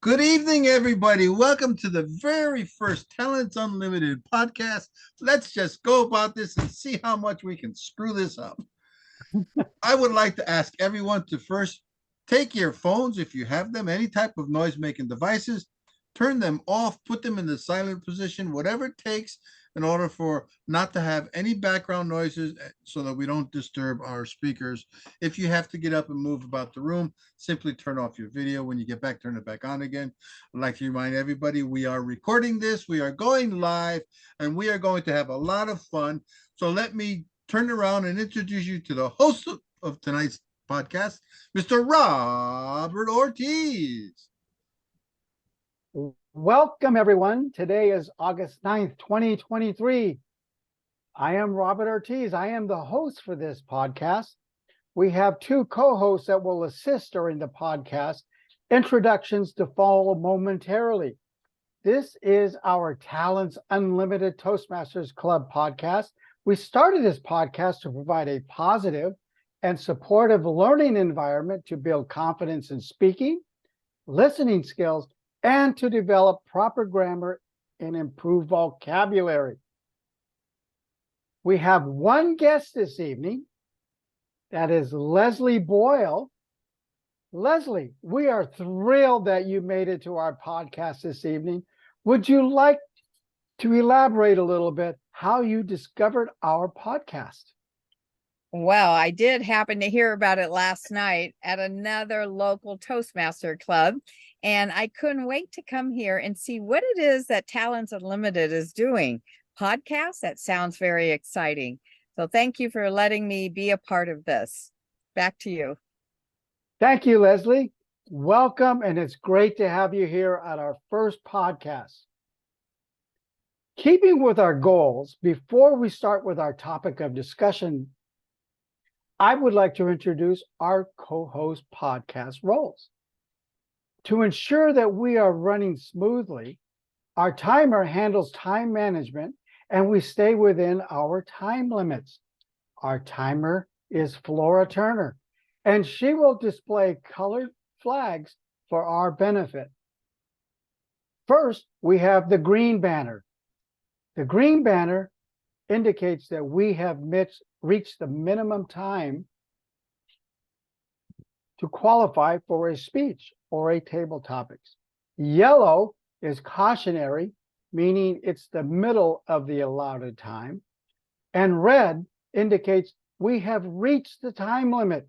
Good evening, everybody. Welcome to the very first Talents Unlimited podcast. Let's just go about this and see how much we can screw this up. I would like to ask everyone to first take your phones, if you have them, any type of noise making devices, turn them off, put them in the silent position, whatever it takes in order for not to have any background noises so that we don't disturb our speakers. If you have to get up and move about the room, simply turn off your video. When you get back, turn it back on again. I'd like to remind everybody we are recording this, we are going live, and we are going to have a lot of fun. So let me turn around and introduce you to the host of tonight's podcast, Mr. Robert Ortiz. Welcome, everyone. Today is August 9th, 2023. I am Robert Ortiz. I am the host for this podcast. We have two co-hosts that will assist during the podcast. Introductions to follow momentarily. This is our Talents Unlimited Toastmasters Club podcast. We started this podcast to provide a positive and supportive learning environment to build confidence in speaking, listening skills, and to develop proper grammar and improve vocabulary. We have one guest this evening. That is Leslie Boyle. Leslie, we are thrilled that you made it to our podcast this evening. Would you like to elaborate a little bit how you discovered our podcast? Well, I did happen to hear about it last night at another local Toastmaster club, and I couldn't wait to come here and see what it is that Talents Unlimited is doing. Podcast, that sounds very exciting. So thank you for letting me be a part of this. Back to you. Thank you, Leslie. Welcome, and it's great to have you here at our first podcast. Keeping with our goals, before we start with our topic of discussion, I would like to introduce our co-host podcast roles. To ensure that we are running smoothly, our timer handles time management and we stay within our time limits. Our timer is Flora Turner, and she will display colored flags for our benefit. First, we have the green banner. The green banner indicates that we have reached the minimum time to qualify for a speech or a table topics. Yellow is cautionary, meaning it's the middle of the allotted time. And red indicates we have reached the time limit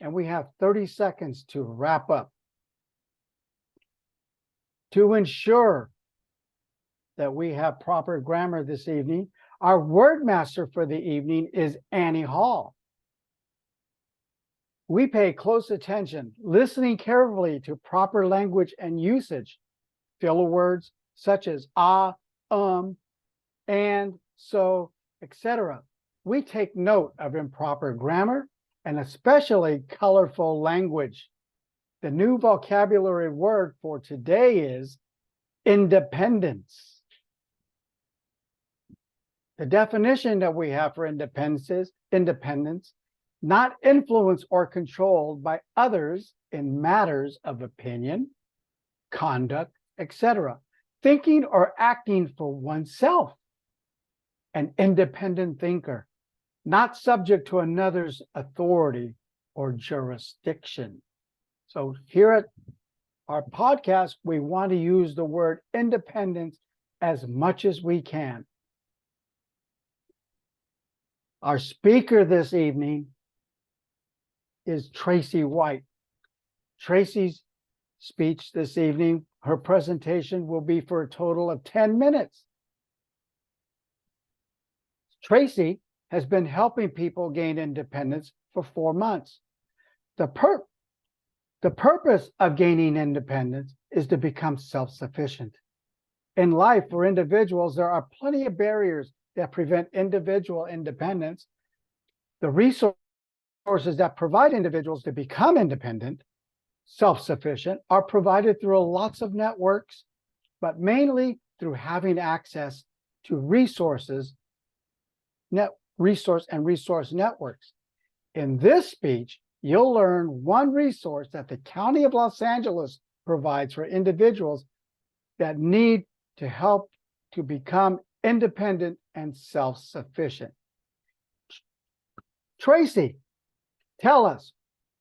and we have 30 seconds to wrap up. To ensure that we have proper grammar this evening, our word master for the evening is Annie Hall. We pay close attention, listening carefully to proper language and usage. Filler words such as and, so, etc. We take note of improper grammar and especially colorful language. The new vocabulary word for today is independence. The definition that we have for independence is independence, not influenced or controlled by others in matters of opinion, conduct, etc. Thinking or acting for oneself. An independent thinker, not subject to another's authority or jurisdiction. So here at our podcast, we want to use the word independence as much as we can. Our speaker this evening is Tracy White. Tracy's speech this evening, her presentation will be for a total of 10 minutes. Tracy has been helping people gain independence for 4 months. The purpose of gaining independence is to become self-sufficient. In life, for individuals, there are plenty of barriers that prevent individual independence. The resources that provide individuals to become independent, self-sufficient, are provided through lots of networks, but mainly through having access to resource networks. In this speech, you'll learn one resource that the County of Los Angeles provides for individuals that need to help to become independent and self-sufficient. Tracy, tell us,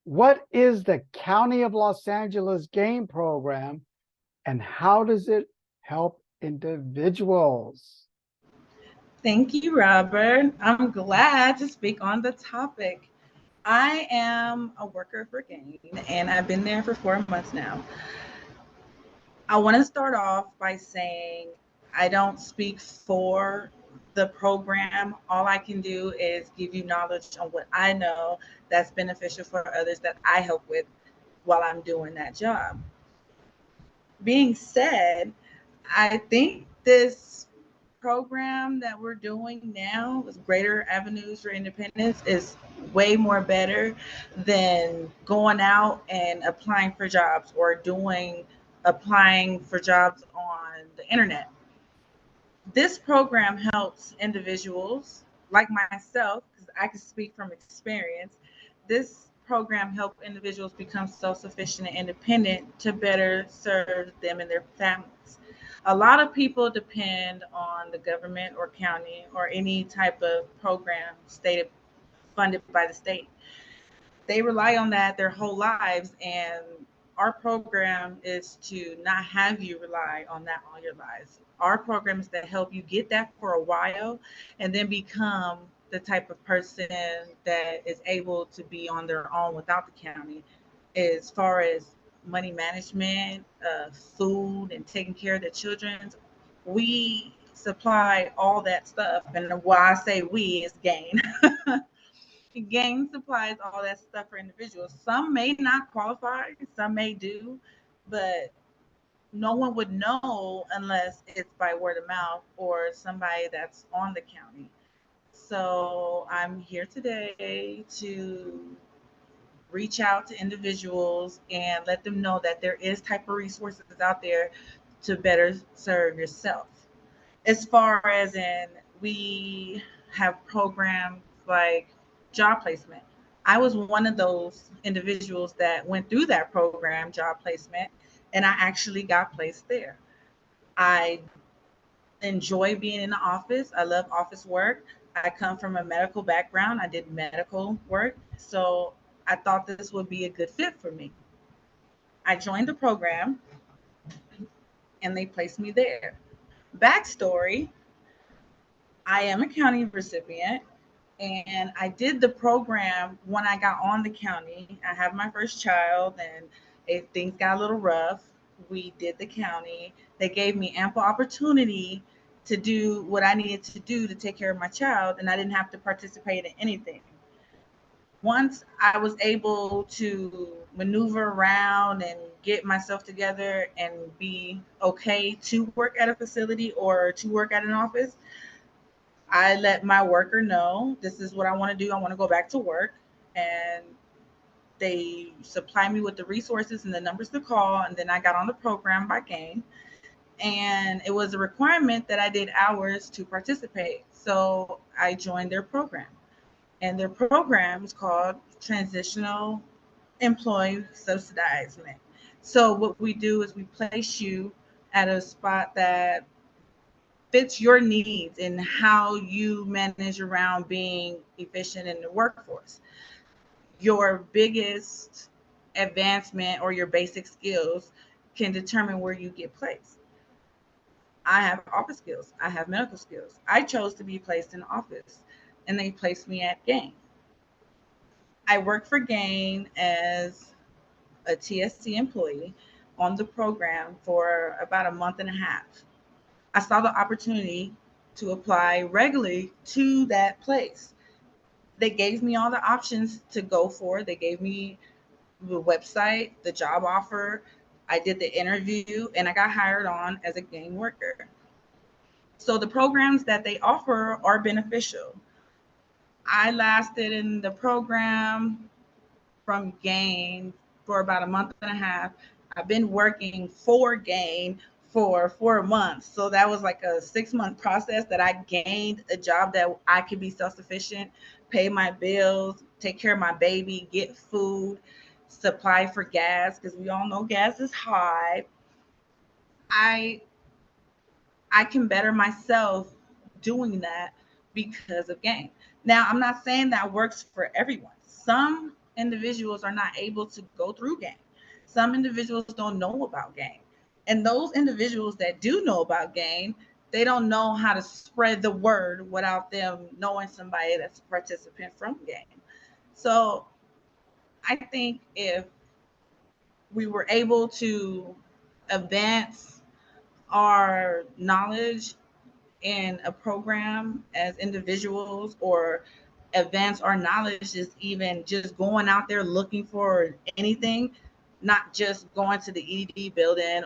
what is the County of Los Angeles GAIN program and how does it help individuals? Thank you, Robert. I'm glad to speak on the topic. I am a worker for G.A.I.N, and I've been there for 4 months now. I want to start off by saying I don't speak for the program. All I can do is give you knowledge on what I know that's beneficial for others that I help with while I'm doing that job. Being said, I think this program that we're doing now with Greater Avenues for Independence is way more better than going out and applying for jobs or doing applying for jobs on the internet. This program helps individuals like myself, because I can speak from experience. This program helps individuals become self-sufficient and independent to better serve them and their families. A lot of people depend on the government or county or any type of program stated funded by the state. They rely on that their whole lives, and our program is to not have you rely on that all your lives. Our program is to help you get that for a while and then become the type of person that is able to be on their own without the county, as far as money management, food, and taking care of the children. We supply all that stuff, and why I say we is G.A.I.N. G.A.I.N supplies all that stuff for individuals. Some may not qualify, some may do, but no one would know unless it's by word of mouth or somebody that's on the county. So I'm here today to reach out to individuals and let them know that there is type of resources out there to better serve yourself. As far as in, we have programs like job placement. I was one of those individuals that went through that program, job placement, and I actually got placed there. I enjoy being in the office. I love office work. I come from a medical background. I did medical work. So I thought this would be a good fit for me. I joined the program and they placed me there. Backstory: I am a county recipient, and I did the program when I got on the county. I have my first child, and if things got a little rough, we did the county. They gave me ample opportunity to do what I needed to do to take care of my child, and I didn't have to participate in anything. Once I was able to maneuver around and get myself together and be okay to work at a facility or to work at an office, I let my worker know this is what I want to do. I want to go back to work. And they supply me with the resources and the numbers to call. And then I got on the program by G.A.I.N. And it was a requirement that I did hours to participate. So I joined their program. And their program is called Transitional Employee Subsidizement. So what we do is we place you at a spot that fits your needs and how you manage around being efficient in the workforce. Your biggest advancement or your basic skills can determine where you get placed. I have office skills, I have medical skills. I chose to be placed in office, and they placed me at G.A.I.N. I worked for G.A.I.N as a TSC employee on the program for about a month and a half. I saw the opportunity to apply regularly to that place. They gave me all the options to go for. They gave me the website, the job offer. I did the interview and I got hired on as a G.A.I.N worker. So the programs that they offer are beneficial. I lasted in the program from G.A.I.N for about a month and a half. I've been working for G.A.I.N for 4 months. So that was like a 6 month process that I gained a job that I could be self sufficient, pay my bills, take care of my baby, get food. supply for gas, because we all know gas is high. I I can better myself doing that because of G.A.I.N. Now, I'm not saying that works for everyone. Some individuals are not able to go through G.A.I.N. Some individuals don't know about G.A.I.N. And those individuals that do know about G.A.I.N, they don't know how to spread the word without them knowing somebody that's a participant from G.A.I.N. So I think if we were able to advance our knowledge in a program as individuals, or advance our knowledge is even just going out there looking for anything, not just going to the ED building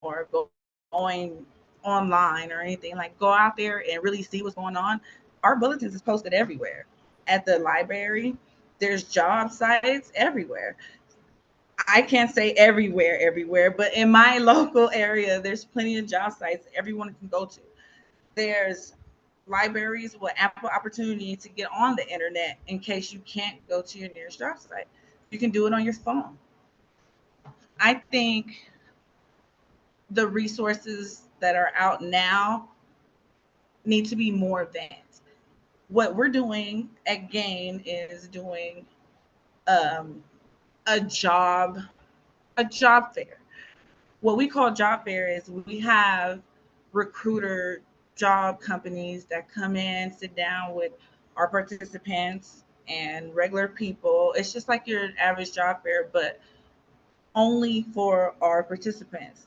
or going online or anything. Like, go out there and really see what's going on. Our bulletins is posted everywhere. At the library, there's job sites everywhere. I can't say everywhere, but in my local area, there's plenty of job sites everyone can go to. There's libraries with ample opportunity to get on the internet in case you can't go to your nearest job site. You can do it on your phone. I think the resources that are out now need to be more advanced. What we're doing at G.A.I.N is doing um, a job a job fair. What we call job fair is we have recruiter job companies that come in, sit down with our participants and regular people. It's just like your average job fair, but only for our participants.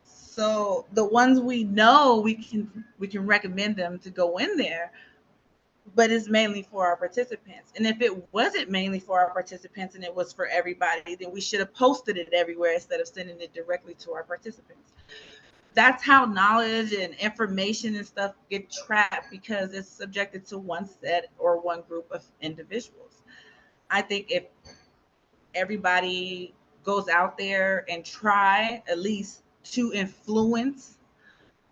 So the ones we know, we can recommend them to go in there, but it's mainly for our participants. And if it wasn't mainly for our participants and it was for everybody, then we should have posted it everywhere instead of sending it directly to our participants. That's how knowledge and information and stuff get trapped, because it's subjected to one set or one group of individuals. I think if everybody goes out there and try at least to influence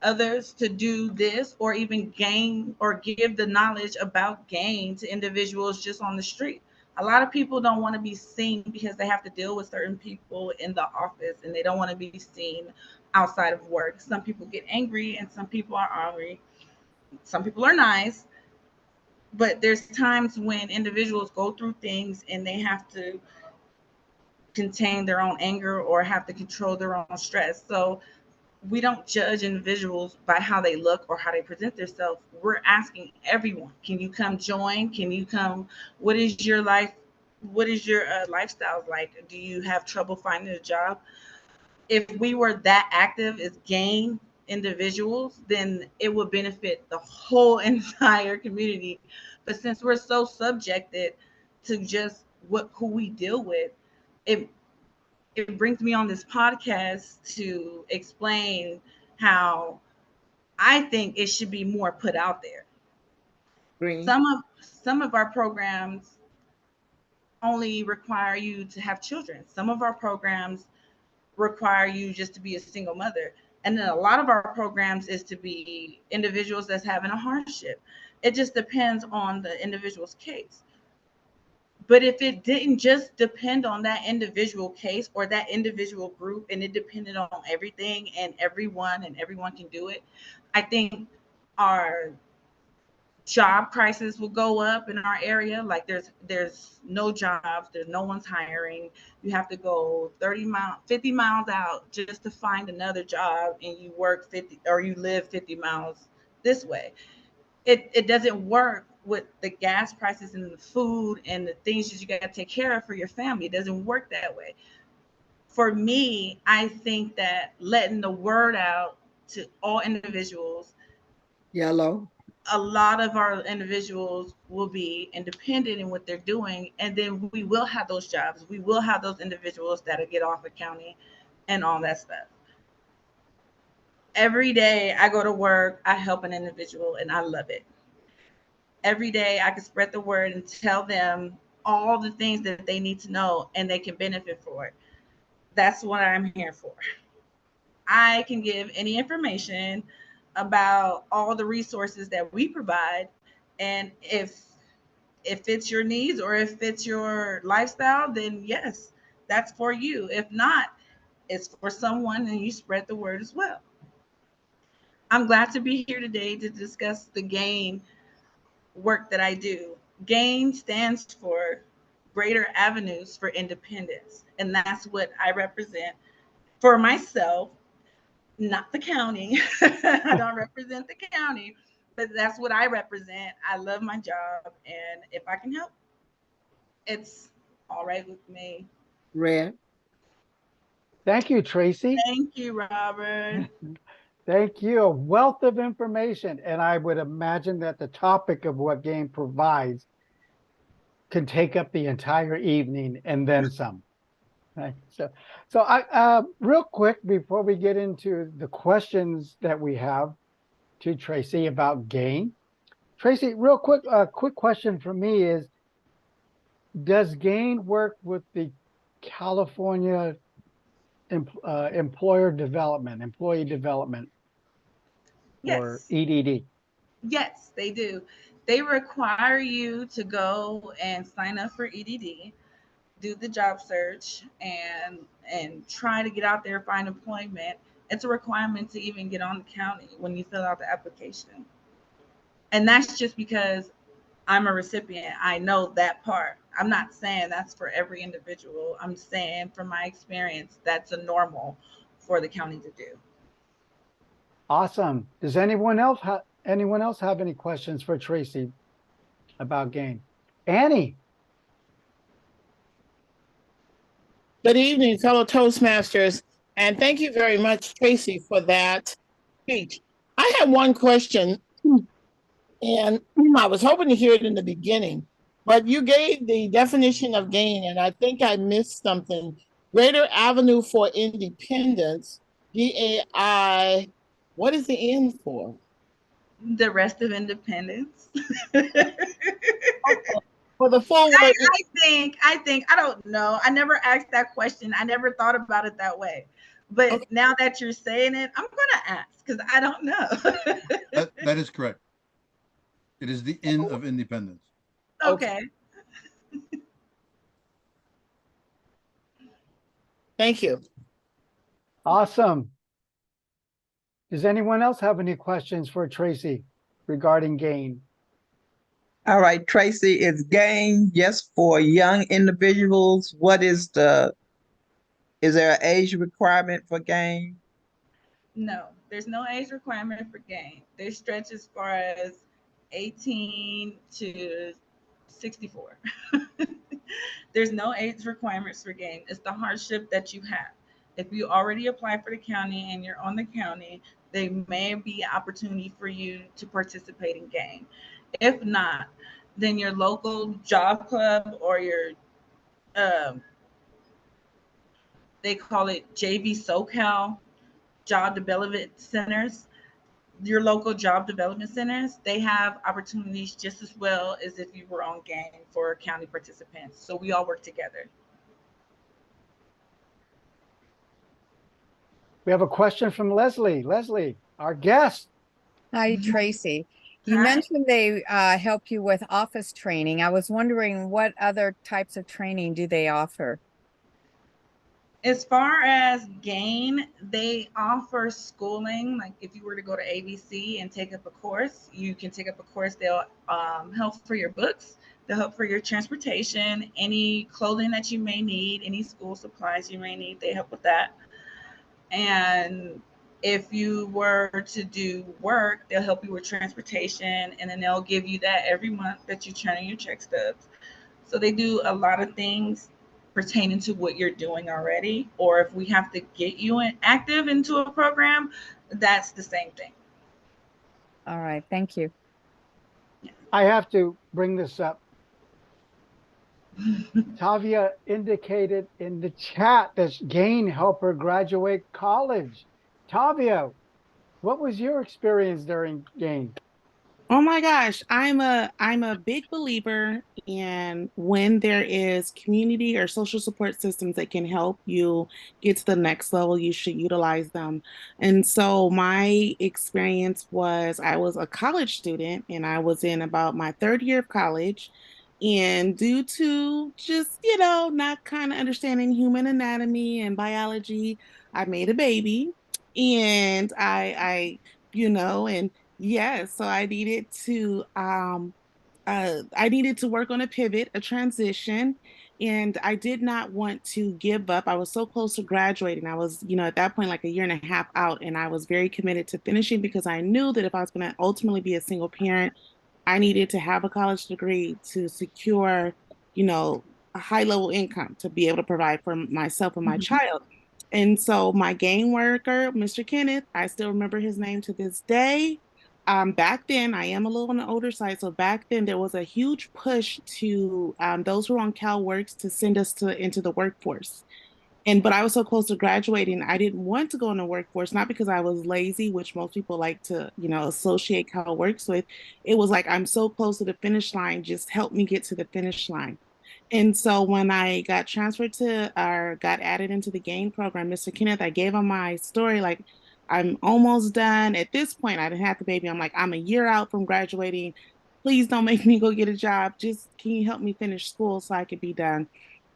others to do this, or even gain or give the knowledge about G.A.I.N to individuals just on the street. A lot of people don't want to be seen because they have to deal with certain people in the office, and they don't want to be seen outside of work. Some people get angry and some people are angry. Some people are nice, but there's times when individuals go through things and they have to contain their own anger or have to control their own stress. So we don't judge individuals by how they look or how they present themselves. We're asking everyone, can you come join? Can you come? What is your life? What is your lifestyle like? Do you have trouble finding a job? If we were that active as G.A.I.N individuals, then it would benefit the whole entire community. But since we're so subjected to just what who we deal with, it it brings me on this podcast to explain how I think it should be more put out there. Green. Some of our programs only require you to have children. Some of our programs require you just to be a single mother. And then a lot of our programs is to be individuals that's having a hardship. It just depends on the individual's case. But if it didn't just depend on that individual case or that individual group, and it depended on everything and everyone can do it, I think our job prices will go up in our area. Like, there's no jobs, there's no one's hiring. You have to go 50 miles out just to find another job, and you work 50 or you live 50 miles this way. It doesn't work with the gas prices and the food and the things that you got to take care of for your family. It doesn't work that way. For me, I think that letting the word out to all individuals, Yellow. a lot of our individuals will be independent in what they're doing, and then we will have those jobs. We will have those individuals that'll get off the county and all that stuff. Every day I go to work, I help an individual, and I love it. Every day I can spread the word and tell them all the things that they need to know and they can benefit for it. That's what I'm here for. I can give any information about all the resources that we provide. And if it's your needs or if it's your lifestyle, then yes, that's for you. If not, it's for someone and you spread the word as well. I'm glad to be here today to discuss the GAIN work that I do. GAIN stands for Greater Avenues for Independence, and that's what I represent for myself, not the county. I don't represent the county, but that's what I represent. I love my job, and if I can help, it's all right with me. Red. Thank you, Tracy. Thank you, Robert. Thank you. A wealth of information. And I would imagine that the topic of what GAIN provides can take up the entire evening and then some. Right. So I real quick before we get into the questions that we have to Tracy about GAIN. Tracy, real quick, quick question for me is, does GAIN work with the California employee development, or Yes, EDD? yes, they do. They require you to go and sign up for EDD, do the job search, and try to get out there, find employment. It's a requirement to even get on the county when you fill out the application. And that's just because I'm a recipient. I know that part. I'm not saying that's for every individual. I'm saying from my experience, that's a normal for the county to do. Awesome. Does anyone else have any questions for Tracy about GAIN? Annie. Good evening, fellow Toastmasters, and thank you very much, Tracy, for that speech. I have one question, and I was hoping to hear it in the beginning, but you gave the definition of GAIN, and I think I missed something. Greater Avenue for Independence, GAI. What is the N for? The rest of independence. For the full word. I don't know. I never asked that question. I never thought about it that way. But Okay. now that you're saying it, I'm gonna ask because I don't know. That is correct. It is the Inn of Independence. Okay. Thank you. Awesome. Does anyone else have any questions for Tracy regarding GAIN? All right, Tracy, is GA.I.N yes for young individuals? Is there an age requirement for GA.I.N? No, there's no age requirement for GA.I.N. They stretch as far as 18 to 64. There's no age requirements for GA.I.N. It's the hardship that you have. If you already apply for the county and you're on the county, there may be an opportunity for you to participate in GA.I.N. If not, then your local job club or your um, they call it JV SoCal job development centers, your local job development centers, they have opportunities just as well as if you were on GA.I.N for county participants. So we all work together. We have a question from Leslie. Leslie, our guest. Hi, Tracy. You Hi. mentioned they help you with office training. I was wondering what other types of training do they offer? As far as GA.I.N, they offer schooling. Like if you were to go to ABC and take up a course, you can take up a course. They'll help for your books. They'll help for your transportation, any clothing that you may need, any school supplies you may need. They help with that. And if you were to do work, they'll help you with transportation, and then they'll give you that every month that you turn in your check stubs. So they do a lot of things pertaining to what you're doing already, or if we have to get you active into a program, that's the same thing. All right, thank you. I have to bring this up. Tavia indicated in the chat that GA.I.N helped her graduate college. Tavia, what was your experience during GA.I.N? Oh my gosh, I'm a big believer in when there is community or social support systems that can help you get to the next level, you should utilize them. And so my experience was I was a college student and I was in about my third year of college. And due to just, not kind of understanding human anatomy and biology, I made a baby. And and yeah, so I needed to work on a pivot, a transition, and I did not want to give up. I was so close to graduating. I was, at that point, like a year and a half out, and I was very committed to finishing because I knew that if I was going to ultimately be a single parent, I needed to have a college degree to secure, a high level income to be able to provide for myself and my child. And so my game worker, Mr. Kenneth, I still remember his name to this day. Back then, I am a little on the older side. So back then, there was a huge push to those who were on CalWorks to send us into the workforce. But I was so close to graduating, I didn't want to go in the workforce, not because I was lazy, which most people like to, associate CalWorks with. It was like, I'm so close to the finish line, just help me get to the finish line. And so when I got transferred to or got added into the GAIN program, Mr. Kenneth, I gave him my story like, I'm almost done. At this point, I didn't have the baby. I'm like, I'm a year out from graduating. Please don't make me go get a job. Just can you help me finish school so I could be done?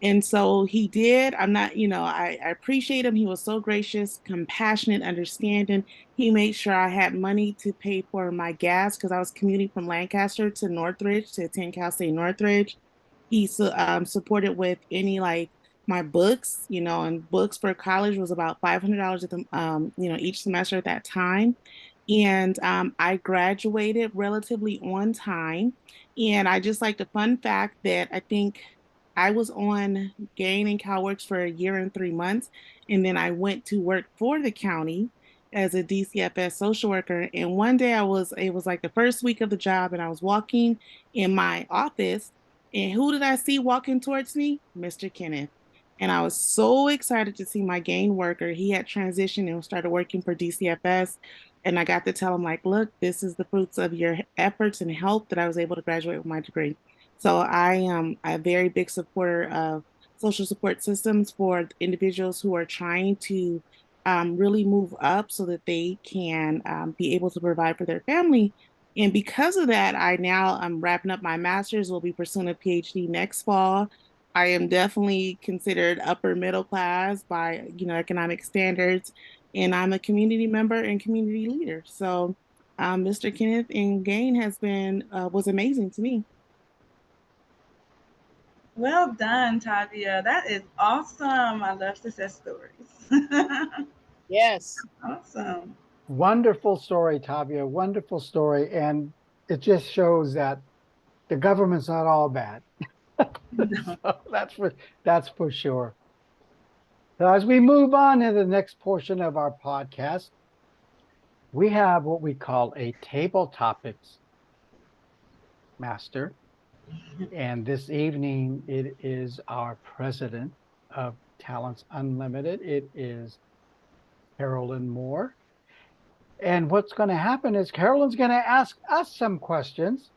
And so he did. I'm not, I appreciate him. He was so gracious, compassionate, understanding. He made sure I had money to pay for my gas because I was commuting from Lancaster to Northridge to attend Cal State Northridge. He supported with any like my books, and books for college was about $500 at the each semester at that time. And I graduated relatively on time. And I just like the fun fact that I think I was on GA.I.N and CalWorks for a year and 3 months, and then I went to work for the county as a DCFS social worker. And one day it was like the first week of the job, and I was walking in my office, and who did I see walking towards me? Mr. Kenneth. And I was so excited to see my GA.I.N worker. He had transitioned and started working for DCFS. And I got to tell him, like, look, this is the fruits of your efforts and help that I was able to graduate with my degree. So I am a very big supporter of social support systems for individuals who are trying to really move up so that they can be able to provide for their family. And because of that, I'm wrapping up my master's, will be pursuing a PhD next fall. I am definitely considered upper middle class by, economic standards, and I'm a community member and community leader. So Mr. Kenneth and GA.I.N was amazing to me. Well done, Tavia. That is awesome. I love success stories. Yes. Awesome. Wonderful story, Tavia. Wonderful story. And it just shows that the government's not all bad. No. So that's for sure. So as we move on to the next portion of our podcast, we have what we call a table topics master. And this evening, it is our president of Talents Unlimited. It is Carolyn Moore. And what's going to happen is Carolyn's going to ask us some questions,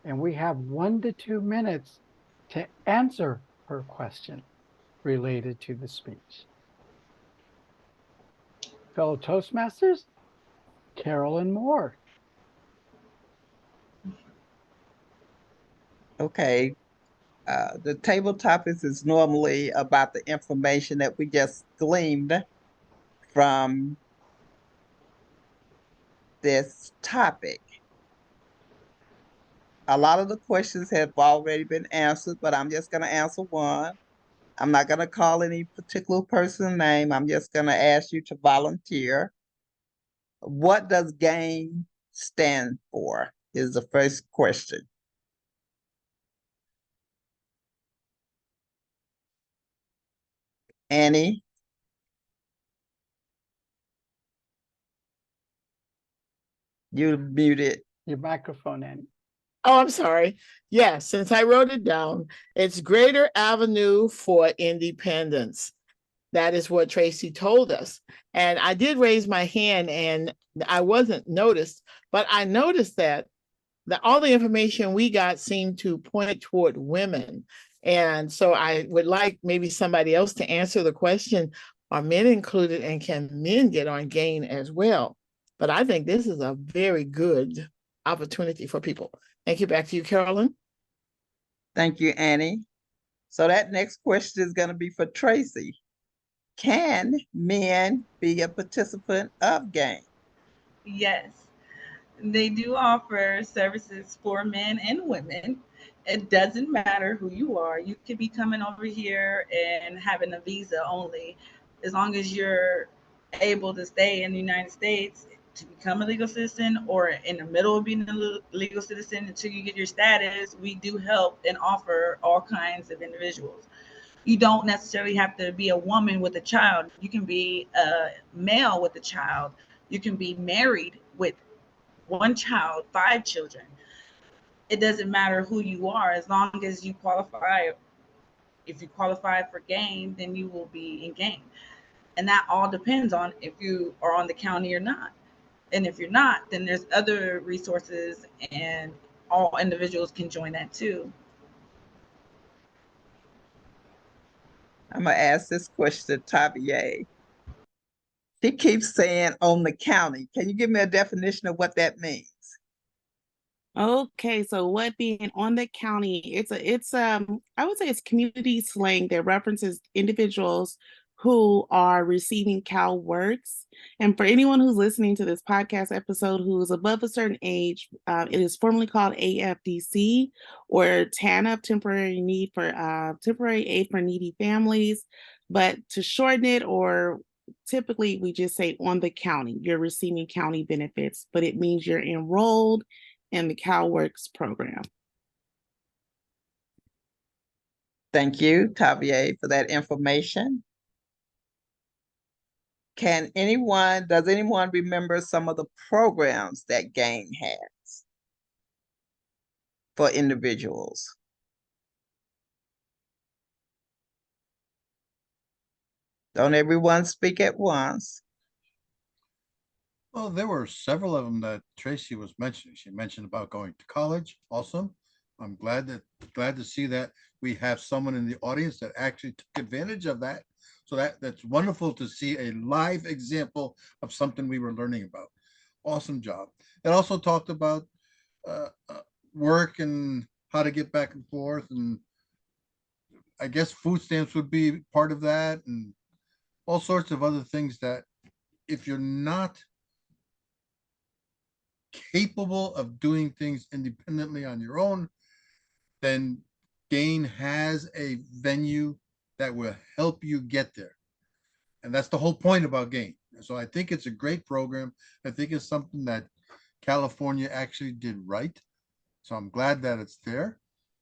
and we have 1 to 2 minutes to answer her question related to the speech. Fellow Toastmasters, Carolyn Moore. Okay. The table topics is normally about the information that we just gleaned from this topic. A lot of the questions have already been answered, but I'm just going to answer one. I'm not going to call any particular person's name. I'm just going to ask you to volunteer. What does GAIN stand for? Is the first question. Annie? You're muted. Your microphone, Annie. Oh, I'm sorry. Yes, since I wrote it down, it's Greater Avenue for Independence. That is what Tracy told us. And I did raise my hand and I wasn't noticed, but I noticed that all the information we got seemed to point toward women. And so I would like maybe somebody else to answer the question, are men included and can men get on GAIN as well? But I think this is a very good opportunity for people. Thank you. Back to you, Carolyn. Thank you, Annie. So that next question is going to be for Tracy. Can men be a participant of G.A.I.N? Yes, they do offer services for men and women. It doesn't matter who you are. You could be coming over here and having a visa only, as long as you're able to stay in the United States to become a legal citizen, or in the middle of being a legal citizen until you get your status. We do help and offer all kinds of individuals. You don't necessarily have to be a woman with a child. You can be a male with a child. You can be married with one child, five children. It doesn't matter who you are, as long as you qualify. If you qualify for G.A.I.N, then you will be in G.A.I.N. And that all depends on if you are on the county or not. And if you're not, then there's other resources, and all individuals can join that too. I'm going to ask this question to Tavier. She keeps saying on the county. Can you give me a definition of what that means? Okay, so what being on the county, it's I would say it's community slang that references individuals who are receiving CalWorks. And for anyone who's listening to this podcast episode who is above a certain age, it is formerly called AFDC, or TANF, temporary aid for needy families. But to shorten it, or typically we just say on the county, you're receiving county benefits, but it means you're enrolled in the CalWorks program. Thank you, Tavier, for that information. Does anyone remember some of the programs that G.A.I.N has for individuals? Don't everyone speak at once. Well, there were several of them that Tracy was mentioning. She mentioned about going to college. Awesome. I'm glad to see that we have someone in the audience that actually took advantage of that. So that's wonderful to see a live example of something we were learning about. Awesome job. It also talked about uh, uh, work and how to get back and forth, and I guess food stamps would be part of that, and all sorts of other things that if you're not capable of doing things independently on your own, then G.A.I.N has a venue that will help you get there. And that's the whole point about G.A.I.N. So I think it's a great program. I think it's something that California actually did right. So I'm glad that it's there,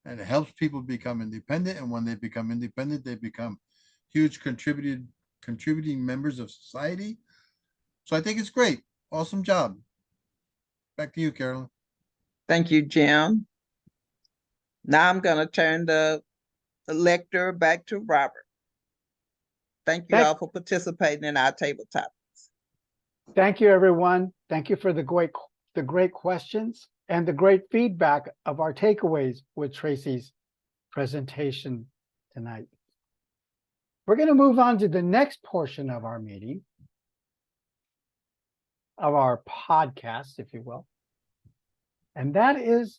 and it helps people become independent. And when they become independent, they become huge contributing members of society. So I think it's great. Awesome job. Back to you, Carolyn. Thank you, Jim. Now I'm going to turn the lecture back to Robert. Thank you all for participating in our table topics. Thank you, everyone. Thank you for the great questions and the great feedback of our takeaways with Tracy's presentation tonight. We're going to move on to the next portion of our meeting, of our podcast, if you will. And that is,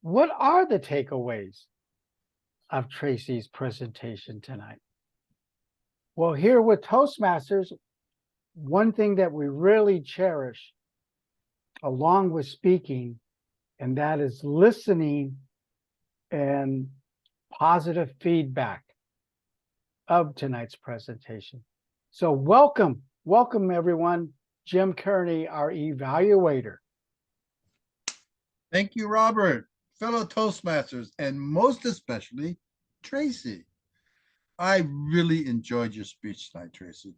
what are the takeaways of Tracy's presentation tonight? Well, here with Toastmasters, one thing that we really cherish, along with speaking, and that is listening and positive feedback of tonight's presentation. So welcome everyone, Jim Kearney, our evaluator. Thank you, Robert, fellow Toastmasters, and most especially Tracy. I really enjoyed your speech tonight, Tracy.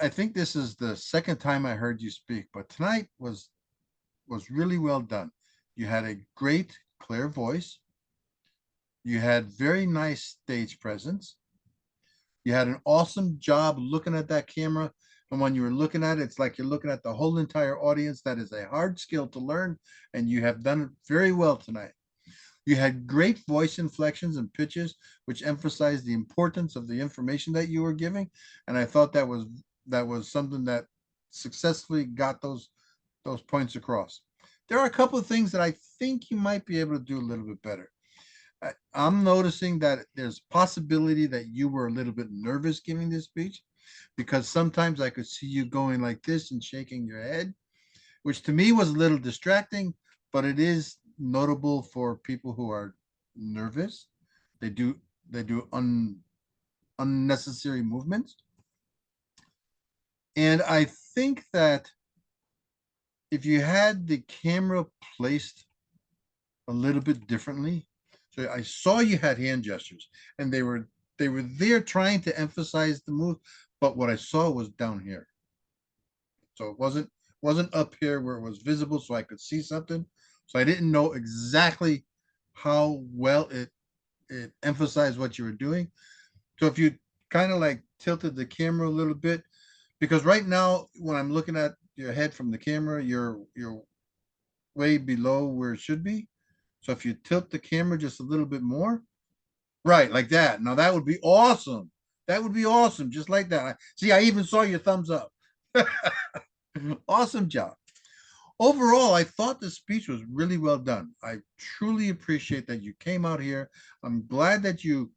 I think this is the second time I heard you speak, but tonight was really well done. You had a great, clear voice. You had very nice stage presence. You had an awesome job looking at that camera. And when you were looking at it, it's like you're looking at the whole entire audience. That is a hard skill to learn, and you have done it very well tonight. You had great voice inflections and pitches, which emphasized the importance of the information that you were giving. And I thought that was something that successfully got those points across. there are a couple of things that I think you might be able to do a little bit better. I'm noticing that there's possibility that you were a little bit nervous giving this speech because sometimes I could see you going like this and shaking your head, which to me was a little distracting, but it is notable for people who are nervous. They do they do unnecessary movements. And I think that if you had the camera placed a little bit differently, so I saw you had hand gestures and they were there trying to emphasize the move, but what I saw was down here. So it wasn't up here where it was visible so I could see something. So I didn't know exactly how well it emphasized what you were doing. So if you kind of like tilted the camera a little bit, because right now when I'm looking at your head from the camera, you're way below where it should be. So if you tilt the camera just a little bit more, right, like that. Now that would be awesome. That would be awesome, just like that. See, I even saw your thumbs up. Awesome job. Overall, I thought the speech was really well done. I truly appreciate that you came out here. I'm glad that you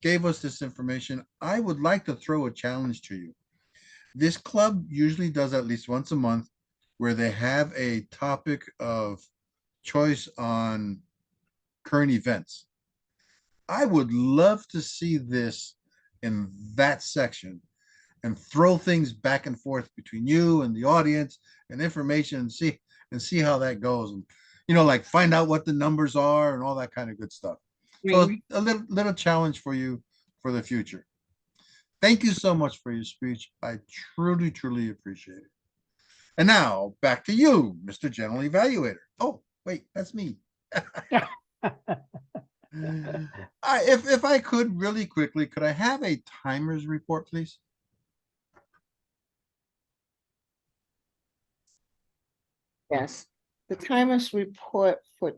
gave us this information. I would like to throw a challenge to you. This club usually does at least once a month where they have a topic of choice on current events. I would love to see this in that section and throw things back and forth between you and the audience and information and see how that goes and like find out what the numbers are and all that kind of good stuff. So a little challenge for you for the future. Thank you so much for your speech. I truly, truly appreciate it. And now back to you, Mr. General Evaluator. Oh, wait, that's me. If I could really quickly, could I have a timers report, please? Yes. The timers report for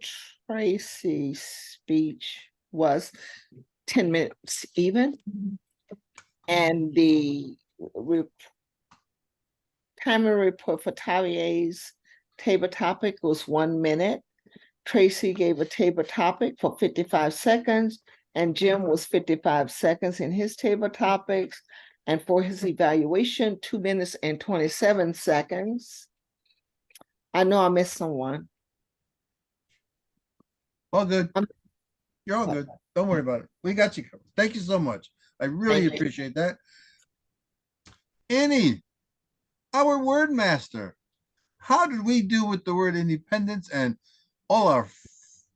Tracy's speech was 10 minutes even. And the timer report for Tavier's table topic was 1 minute. Tracy gave a table topic for 55 seconds, and Jim was 55 seconds in his table topics. And for his evaluation, 2 minutes and 27 seconds. I know I missed someone. All good. You're all good. Don't worry about it. We got you covered. Thank you so much. I really appreciate that. Annie, our word master, how did we do with the word independence and all our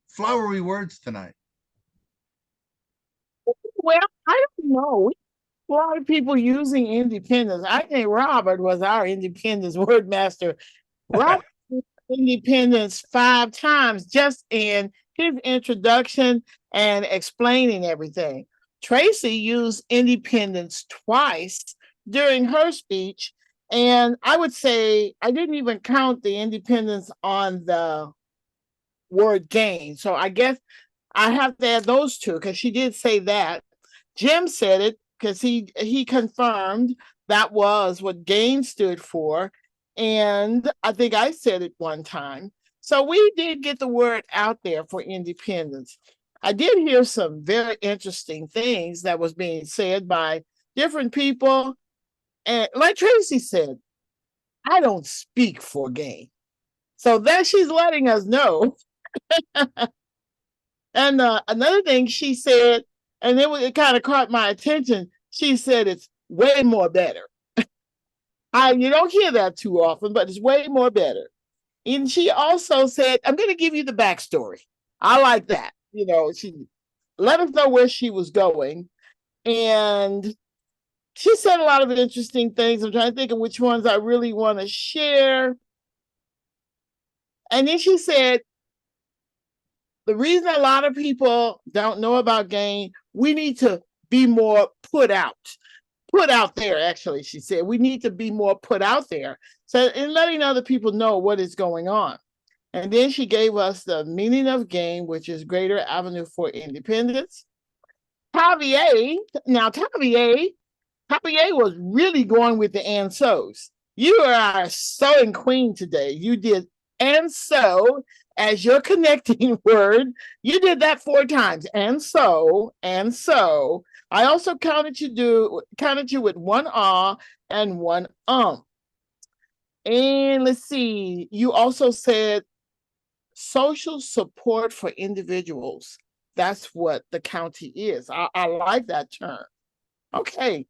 flowery words tonight? Well, I don't know. A lot of people using independence. I think Robert was our independence word master. Robert independence 5 times just in his introduction and explaining everything. Tracy used independence twice during her speech. And I would say I didn't even count the independence on the word gain. So I guess I have to add those two because she did say that. Jim said it because he confirmed that was what GAIN stood for. And I think I said it one time. So we did get the word out there for independence. I did hear some very interesting things that was being said by different people. And like Tracy said, I don't speak for GAIN. So that she's letting us know. And another thing she said, and it kind of caught my attention. She said it's way more better. You don't hear that too often, but it's way more better. And she also said, I'm going to give you the backstory. I like that. She let us know where she was going. And she said a lot of interesting things. I'm trying to think of which ones I really want to share. And then she said, the reason a lot of people don't know about GAIN, we need to be more put out there. Actually, she said, we need to be more put out there. So in letting other people know what is going on. And then she gave us the meaning of GAIN, which is Greater Avenue for Independence. Tavier was really going with the and so's. You are our sewing queen today. You did And so, as your connecting word, you did that 4 times. And so, and so. I also counted you with one and one And let's see, you also said social support for individuals. That's what the county is. I like that term. Okay.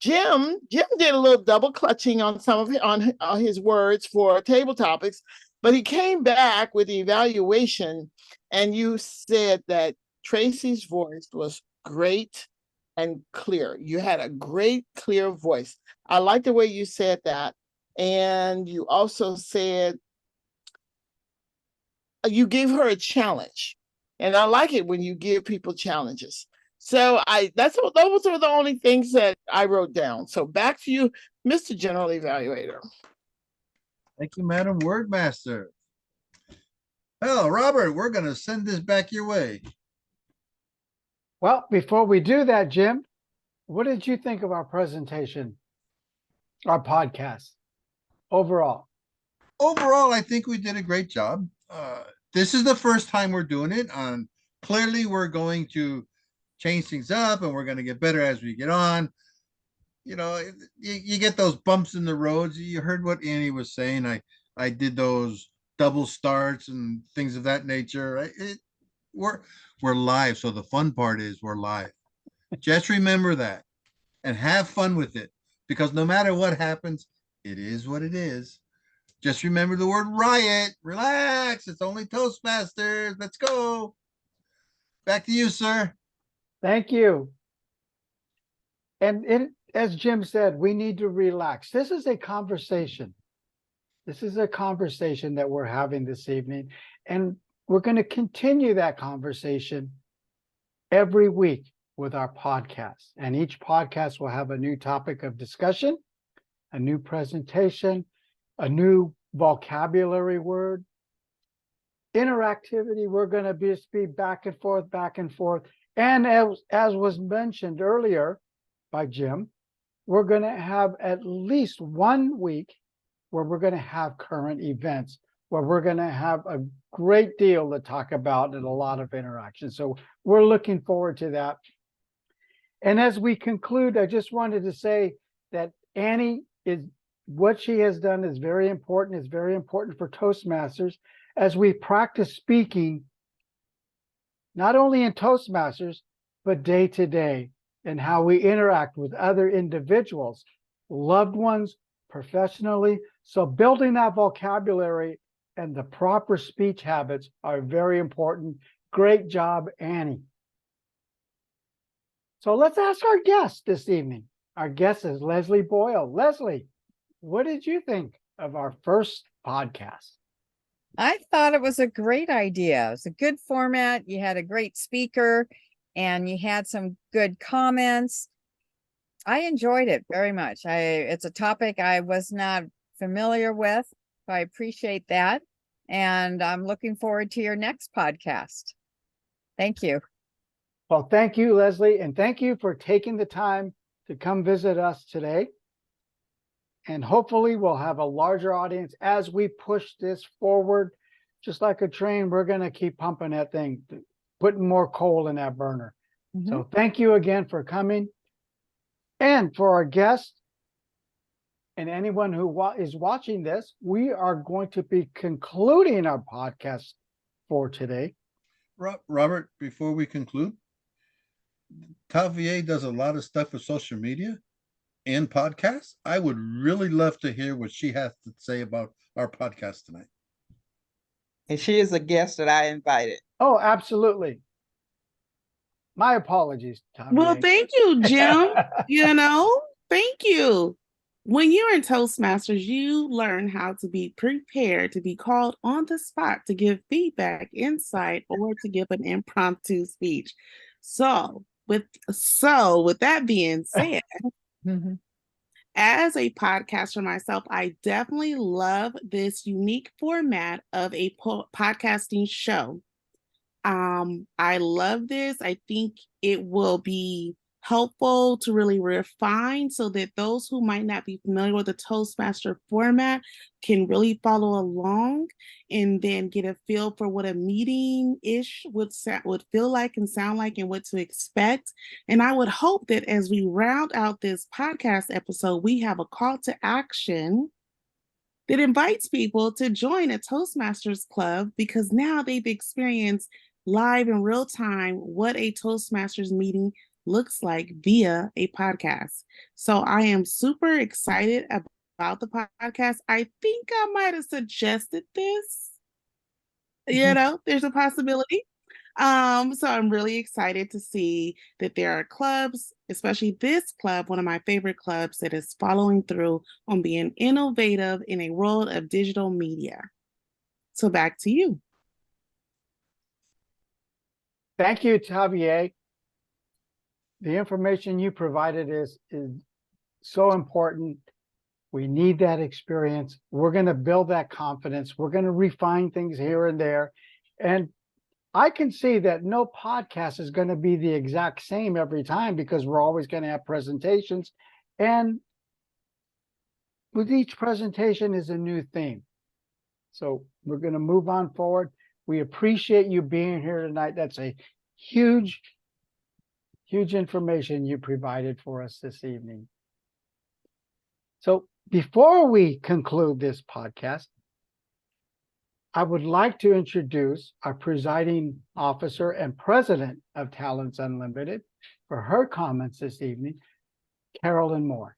Jim did a little double clutching on some of on his words for table topics, but he came back with the evaluation, and you said that Tracy's voice was great and clear. You had a great, clear voice. I like the way you said that. And you also said you gave her a challenge. And I like it when you give people challenges. So those are the only things that I wrote down. So back to you, Mr. General Evaluator. Thank you, Madam Wordmaster. Well, Robert, we're going to send this back your way. Well, before we do that, Jim, what did you think of our presentation, our podcast overall? Overall, I think we did a great job. This is the first time we're doing it. Clearly, we're going to change things up and we're going to get better as we get on. You know, you get those bumps in the roads. You heard what Annie was saying. I did those double starts and things of that nature. We're live, so the fun part is we're live. Just remember that and have fun with it, because no matter what happens, it is what it is. Just remember the word riot. Relax. It's only Toastmasters. Let's go. Back to you, sir. Thank you. And as Jim said, we need to relax. This is a conversation. This is a conversation that we're having this evening. And we're going to continue that conversation every week with our podcast. And each podcast will have a new topic of discussion, a new presentation, a new vocabulary word, interactivity. We're going to be back and forth, back and forth. And as was mentioned earlier by Jim, we're going to have at least 1 week where we're going to have current events, where we're going to have a great deal to talk about and a lot of interaction. So we're looking forward to that. And as we conclude, I just wanted to say that Annie what she has done is very important. It's very important for Toastmasters as we practice speaking, not only in Toastmasters, but day to day, and how we interact with other individuals, loved ones, professionally. So building that vocabulary and the proper speech habits are very important. Great job, Annie. So let's ask our guest this evening. Our guest is Leslie Boyle. Leslie, what did you think of our first podcast? I thought it was a great idea. It was a good format. You had a great speaker and you had some good comments. I enjoyed it very much. It's a topic I was not familiar with, so I appreciate that. And I'm looking forward to your next podcast. Thank you. Well, thank you, Leslie, and thank you for taking the time to come visit us today. And hopefully we'll have a larger audience as we push this forward. Just like a train, we're going to keep pumping that thing, putting more coal in that burner. Mm-hmm. So thank you again for coming. And for our guests and anyone who is watching this, we are going to be concluding our podcast for today. Robert, before we conclude, Tavier does a lot of stuff with social media and podcasts. I would really love to hear what she has to say about our podcast tonight. And she is a guest that I invited. Oh, absolutely. My apologies, Tavier. Well, thank you, Jim. Thank you. When you're in Toastmasters, you learn how to be prepared to be called on the spot to give feedback, insight, or to give an impromptu speech. So with that being said, as a podcaster myself, I definitely love this unique format of a podcasting show. I love this. I think it will be helpful to really refine so that those who might not be familiar with the Toastmaster format can really follow along and then get a feel for what a meeting-ish would feel like and sound like and what to expect. And I would hope that as we round out this podcast episode, we have a call to action that invites people to join a Toastmasters club because now they've experienced live in real time what a Toastmasters meeting looks like via a podcast. So I am super excited about the podcast. I think I might have suggested this. There's a possibility. So I'm really excited to see that there are clubs, especially this club, one of my favorite clubs, that is following through on being innovative in a world of digital media. So back to you. Thank you, Tavier. The information you provided is so important. We need that experience. We're going to build that confidence. We're going to refine things here and there. And I can see that no podcast is going to be the exact same every time because we're always going to have presentations. And with each presentation is a new theme. So we're going to move on forward. We appreciate you being here tonight. That's a huge, huge information you provided for us this evening. So before we conclude this podcast, I would like to introduce our presiding officer and president of Talents Unlimited for her comments this evening, Carolyn Moore.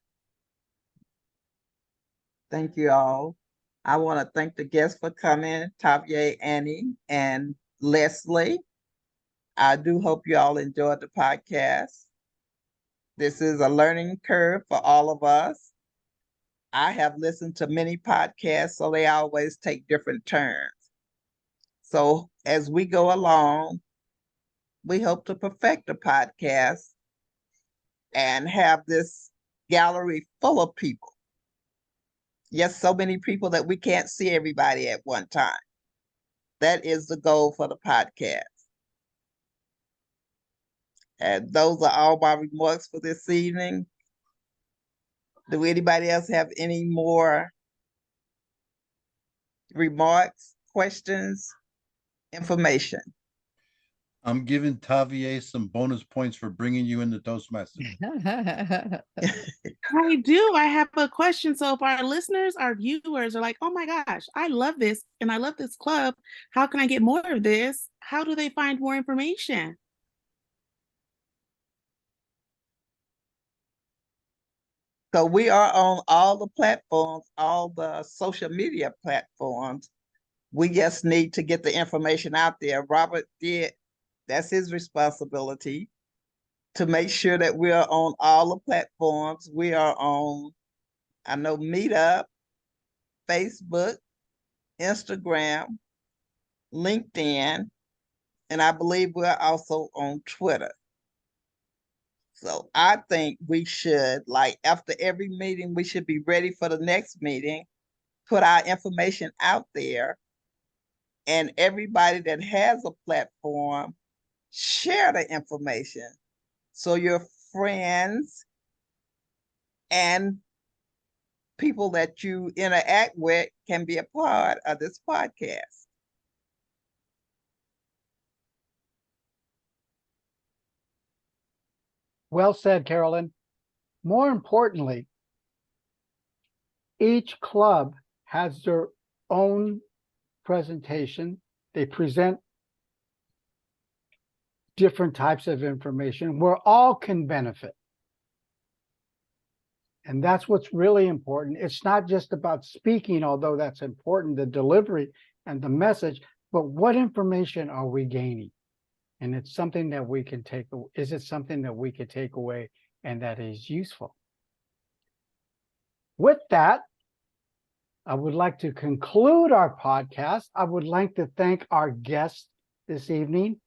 Thank you all. I want to thank the guests for coming, Tavier, Annie, and Leslie. I do hope you all enjoyed the podcast. This is a learning curve for all of us. I have listened to many podcasts, so they always take different turns. So as we go along, we hope to perfect the podcast and have this gallery full of people. Yes, so many people that we can't see everybody at one time. That is the goal for the podcast. And those are all my remarks for this evening. Do anybody else have any more remarks, questions, information? I'm giving Tavier some bonus points for bringing you into Toastmasters. I do. I have a question. So if our listeners, our viewers are like, oh my gosh, I love this and I love this club. How can I get more of this? How do they find more information? So we are on all the platforms, all the social media platforms. We just need to get the information out there. Robert did, that's his responsibility to make sure that we are on all the platforms. We are on, I know, Meetup, Facebook, Instagram, LinkedIn, and I believe we're also on Twitter. So I think we should, like after every meeting, we should be ready for the next meeting, put our information out there, and everybody that has a platform, share the information so your friends and people that you interact with can be a part of this podcast. Well said, Carolyn. More importantly, each club has their own presentation. They present different types of information where all can benefit. And that's what's really important. It's not just about speaking, although that's important, the delivery and the message, but what information are we gaining? And it's something that we can take, is it something that we could take away and that is useful? With that, I would like to conclude our podcast. I would like to thank our guests this evening,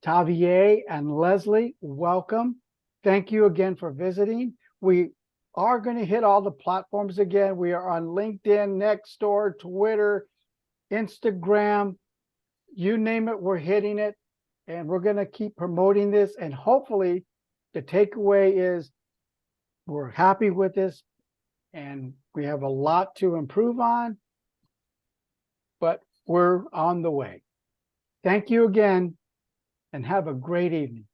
Tavier and Leslie. Welcome. Thank you again for visiting. We are going to hit all the platforms again. We are on LinkedIn, Nextdoor, Twitter, Instagram, you name it, we're hitting it. And we're going to keep promoting this. And hopefully the takeaway is we're happy with this and we have a lot to improve on, but we're on the way. Thank you again and have a great evening.